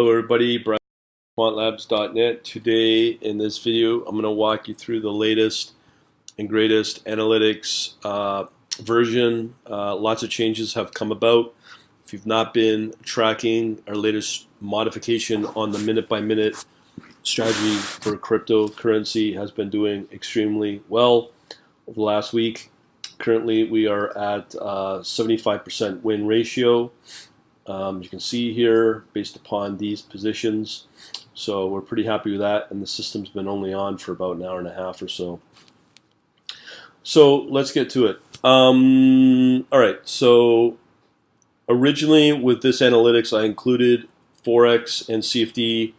Hello everybody, Brian from quantlabs.net. Today in this video I'm going to walk you through the latest and greatest analytics version. Lots of changes have come about. If you've not been tracking our latest modification on the minute by minute strategy for cryptocurrency, has been doing extremely well over the last week. Currently we are at 75% win ratio. You can see here based upon these positions, so we're pretty happy with that, and the system's been only on for about an hour and a half or so. So let's get to it. Alright, so originally with this analytics I included Forex and CFD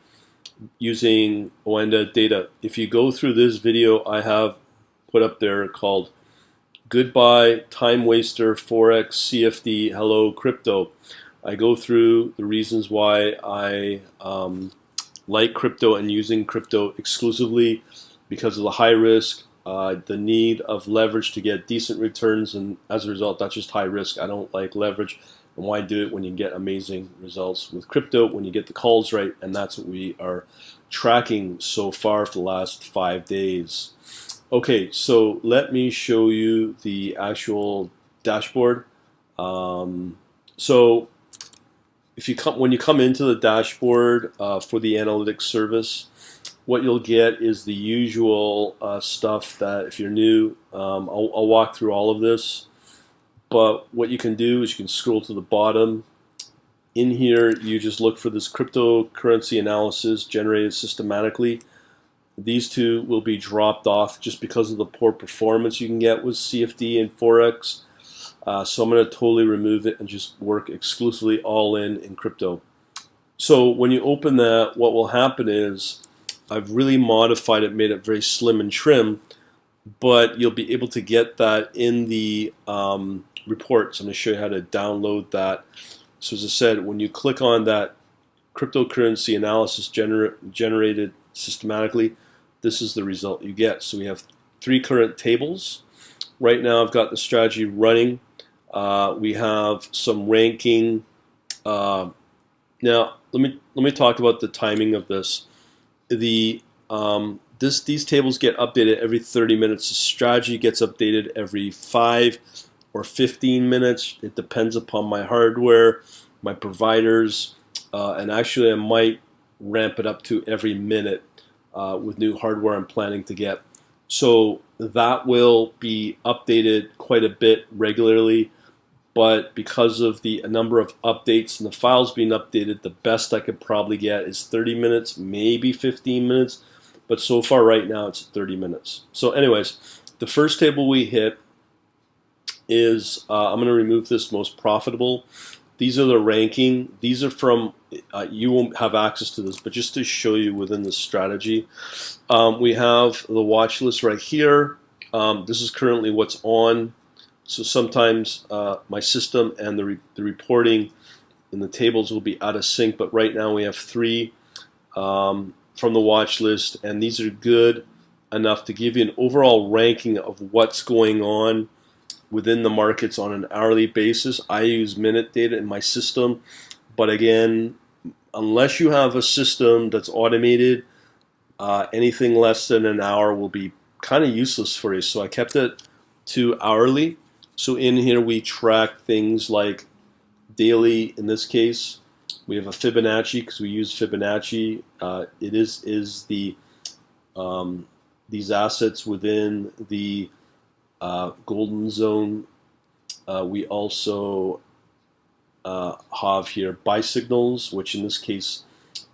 using Oanda data. If you go through this video I have put up there called Goodbye Time Waster Forex CFD Hello Crypto. I go through the reasons why I like crypto and using crypto exclusively because of the high risk, the need of leverage to get decent returns, and as a result that's just high risk. I don't like leverage, and why do it when you get amazing results with crypto, when you get the calls right, and that's what we are tracking so far for the last 5 days. Okay, so let me show you the actual dashboard. So when you come into the dashboard for the analytics service, what you'll get is the usual stuff that if you're new, I'll walk through all of this. But what you can do is you can scroll to the bottom. In here, you just look for this cryptocurrency analysis generated systematically. These two will be dropped off just because of the poor performance you can get with CFD and Forex. So I'm going to totally remove it and just work exclusively all in crypto. So when you open that, what will happen is I've really modified it, made it very slim and trim, but you'll be able to get that in the report. So I'm going to show you how to download that. So as I said, when you click on that cryptocurrency analysis generated systematically, this is the result you get. So we have 3 current tables. Right now I've got the strategy running. We have some ranking. Now let me talk about the timing of this. These tables get updated every 30 minutes. The strategy gets updated every 5 or 15 minutes. It depends upon my hardware, my providers, and actually I might ramp it up to every minute with new hardware I'm planning to get. So that will be updated quite a bit regularly, but because of the number of updates and the files being updated, the best I could probably get is 30 minutes, maybe 15 minutes, but so far right now it's 30 minutes. So anyways, the first table we hit is, I'm going to remove this most profitable. These are the ranking. These are from, you won't have access to this, but just to show you within the strategy. We have the watch list right here. This is currently what's on. So sometimes my system and the reporting in the tables will be out of sync, but right now we have 3 from the watch list, and these are good enough to give you an overall ranking of what's going on within the markets on an hourly basis. I use minute data in my system, but again, unless you have a system that's automated, anything less than an hour will be kind of useless for you. So I kept it to hourly. So in here we track things like daily. In this case, we have a Fibonacci because we use Fibonacci. It is the these assets within the golden zone. We also have here buy signals, which in this case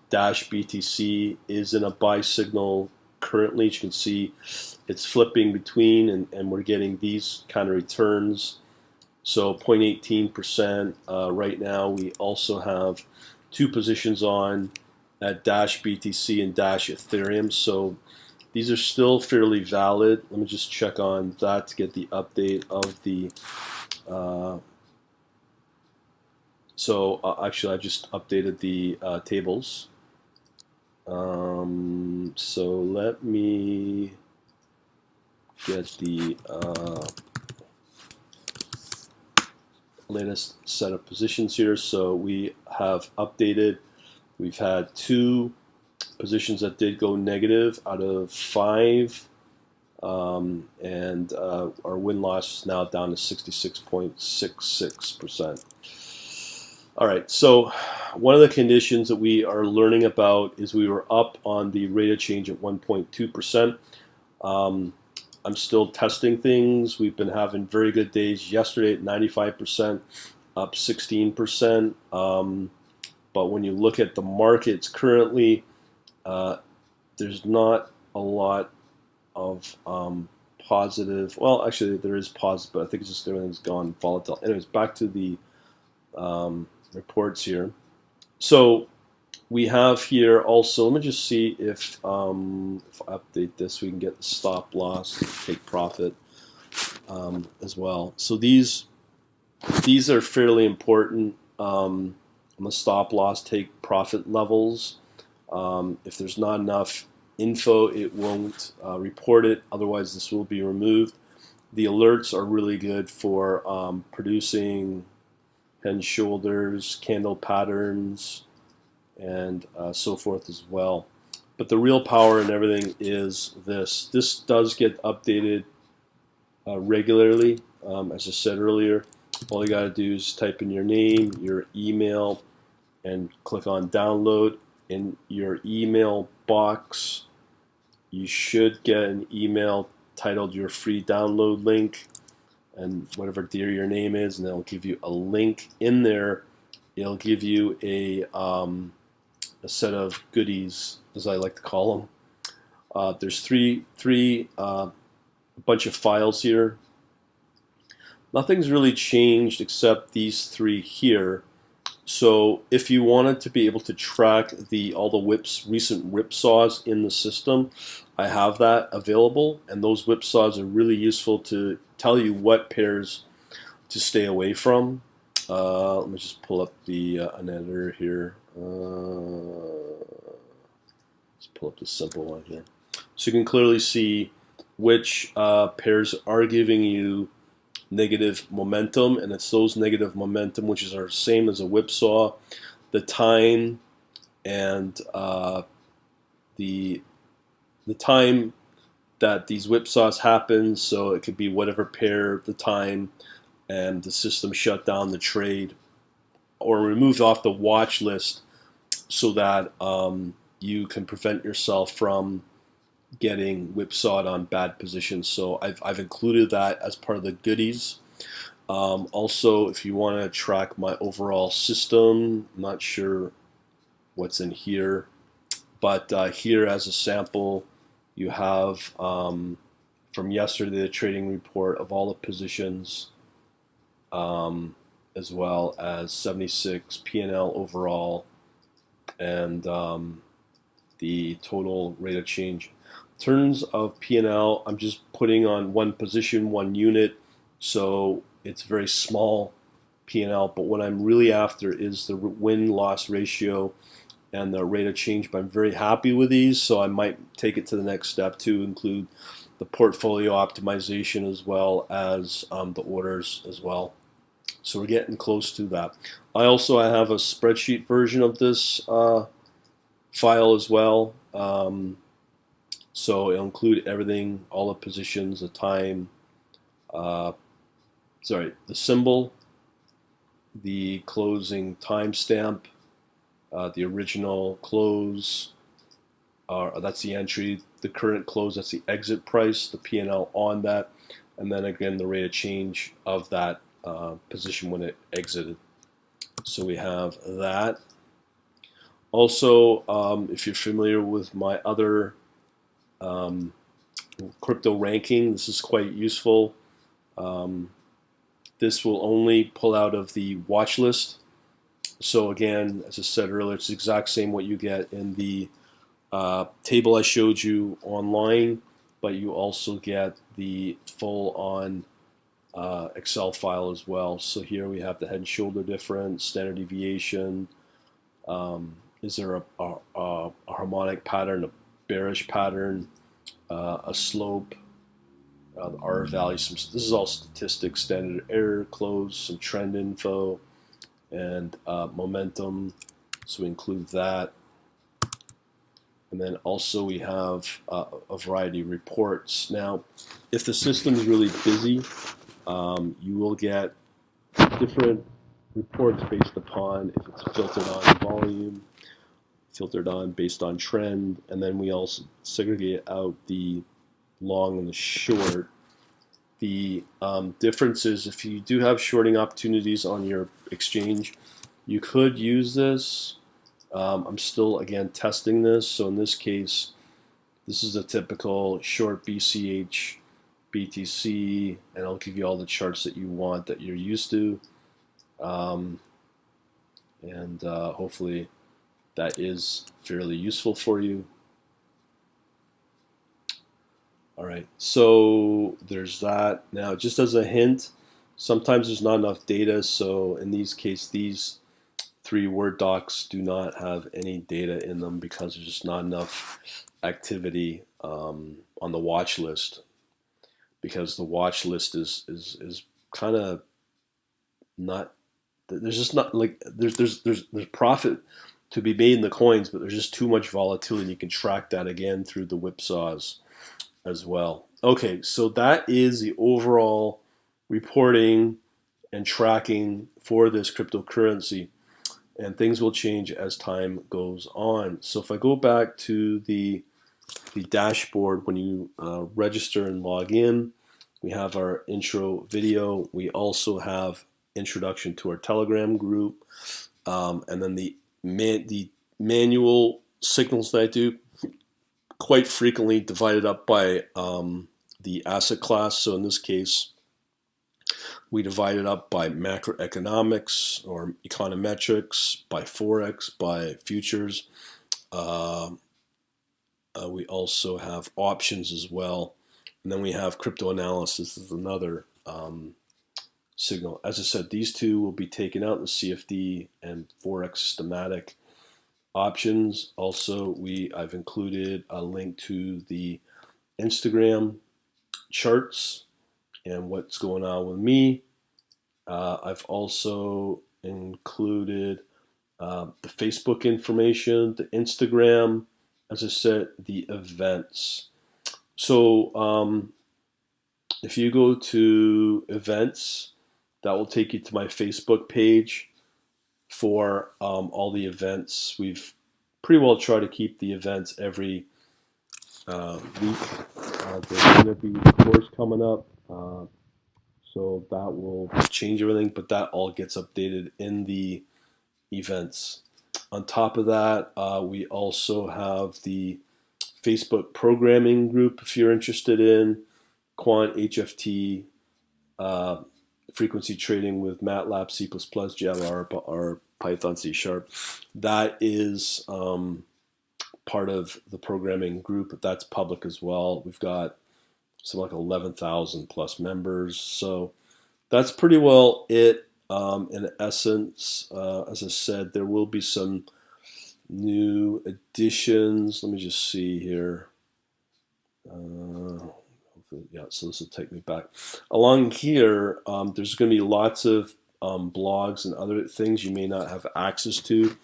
Dash BTC is in a buy signal currently. As you can see, it's flipping between, and we're getting these kind of returns. So 0.18% right now. We also have 2 positions on at Dash BTC and Dash Ethereum. So these are still fairly valid. Let me just check on that to get the update of the actually I just updated the tables. So let me get the latest set of positions here. So we have updated We've had 2 positions that did go negative out of 5, and our win-loss is now down to 66.66%. All right, so one of the conditions that we are learning about is we were up on the rate of change at 1.2%. I'm still testing things. We've been having very good days. Yesterday at 95%, up 16%. But when you look at the markets currently, there's not a lot of positive. Well, actually, there is positive, but I think it's just everything's gone volatile. Anyways, back to the reports here. So we have here also, let me just see if I update this, we can get the stop loss, take profit as well. So these are fairly important on the stop loss, take profit levels. If there's not enough info, it won't report it. Otherwise, this will be removed. The alerts are really good for producing head and shoulders, candle patterns, and so forth as well. But the real power and everything is this. This does get updated regularly. As I said earlier, all you got to do is type in your name, your email, and click on download. In your email box, you should get an email titled your free download link, and whatever dear your name is, and they'll give you a link in there. It'll give you a set of goodies, as I like to call them. There's three a bunch of files here. Nothing's really changed except these 3 here. So if you wanted to be able to track all the recent whipsaws in the system, I have that available, and those whipsaws are really useful to tell you what pairs to stay away from. Let me just pull up an editor here. Let's pull up the simple one here. So you can clearly see which pairs are giving you negative momentum, and it's those negative momentum which are same as a whipsaw, the time, and the time that these whipsaws happen. So it could be whatever pair, the time, and the system shut down the trade or removed off the watch list, so that you can prevent yourself from getting whipsawed on bad positions. So I've included that as part of the goodies. Also, if you want to track my overall system, I'm not sure what's in here, but here as a sample, you have from yesterday the trading report of all the positions, as well as 76 P&L overall, and the total rate of change. In terms of P&L, I'm just putting on one position, one unit, so it's very small P&L, but what I'm really after is the win-loss ratio and the rate of change. But I'm very happy with these, so I might take it to the next step to include the portfolio optimization as well as the orders as well. So we're getting close to that. I have a spreadsheet version of this file as well. So it'll include everything, all the positions, the time, the symbol, the closing timestamp, the original close, that's the entry, the current close, that's the exit price, the P&L on that, and then again the rate of change of that position when it exited. So we have that. Also, if you're familiar with my other crypto ranking, this is quite useful. This will only pull out of the watch list. So again, as I said earlier, it's the exact same what you get in the table I showed you online, but you also get the full-on Excel file as well. So here we have the head and shoulder difference, standard deviation. Is there a harmonic pattern, a bearish pattern, a slope, the R value? This is all statistics, standard error, close, some trend info, and momentum. So we include that. And then also we have a variety of reports. Now, if the system is really busy, you will get different reports based upon if it's filtered on volume, filtered on based on trend, and then we also segregate out the long and the short. The difference is if you do have shorting opportunities on your exchange, you could use this. I'm still, again, testing this. So in this case, this is a typical short BCH, BTC, and I'll give you all the charts that you want that you're used to. And hopefully that is fairly useful for you. All right, so there's that. Now, just as a hint, sometimes there's not enough data. So in these cases, these 3 Word docs do not have any data in them because there's just not enough activity on the watch list. Because the watch list is kind of not. There's just not like there's profit to be made in the coins, but there's just too much volatility. You can track that again through the whipsaws as well. Okay, so that is the overall reporting and tracking for this cryptocurrency, and things will change as time goes on. So if I go back to the dashboard, when you register and log in, we have our intro video. We also have introduction to our Telegram group, and then the manual signals that I do quite frequently divided up by the asset class. So in this case, we divide it up by macroeconomics or econometrics, by forex, by futures. We also have options as well, and then we have crypto analysis. This is another signal. As I said, these two will be taken out in the CFD and forex systematic options. Also, I've included a link to the Instagram charts and what's going on with me. I've also included the Facebook information, the Instagram, as I said, the events. So if you go to events, that will take you to my Facebook page for all the events. We've pretty well tried to keep the events every week. There's going to be a course coming up, so that will change everything, but that all gets updated in the events. On top of that, we also have the Facebook programming group if you're interested in Quant, HFT, frequency trading with MATLAB, C++, Java, or Python, C#. That is part of the programming group. That's public as well. We've got something like 11,000 plus members. So that's pretty well it. In essence, as I said, there will be some new additions. Let me just see here. Yeah, so this will take me back. Along here, there's going to be lots of blogs and other things you may not have access to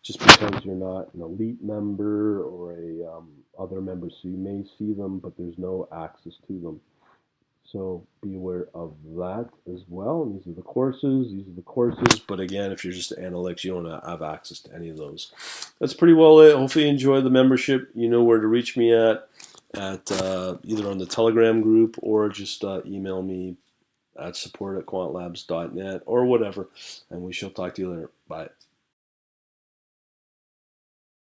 just because you're not an elite member or a other member. So you may see them, but there's no access to them. So be aware of that as well. And these are the courses. These are the courses. But again, if you're just analytics, you don't have access to any of those. That's pretty well it. Hopefully you enjoy the membership. You know where to reach me at either on the Telegram group or just email me at support@quantlabs.net or whatever. And we shall talk to you later. Bye.